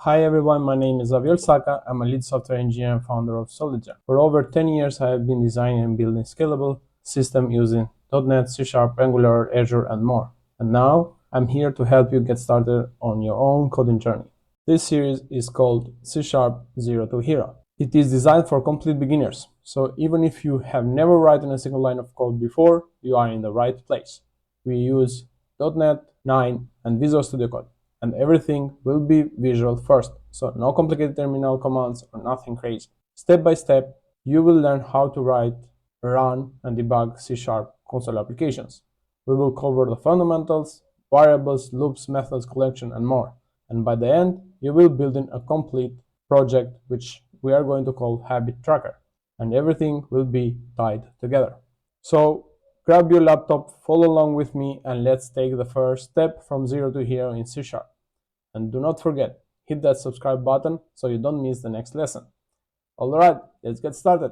Hi everyone, my name is Aviel Saka. I'm a lead software engineer and founder of SolidJam. For over 10 years, I have been designing and building scalable systems using .NET, C#, Angular, Azure, and more. And now, I'm here to help you get started on your own coding journey. This series is called C# Zero to Hero. It is designed for complete beginners, so even if you have never written a single line of code before, you are in the right place. We use .NET 9 and Visual Studio Code, and everything will be visual first, so no complicated terminal commands or nothing crazy. Step by step, you will learn how to write, run, and debug C# console applications. We will cover the fundamentals, variables, loops, methods, collection, and more. And by the end, you will build a complete project which we are going to call Habit Tracker, and everything will be tied together. So grab your laptop, follow along with me, and let's take the first step from zero to hero in C#. And do not forget, hit that subscribe button so you don't miss the next lesson. Alright, let's get started.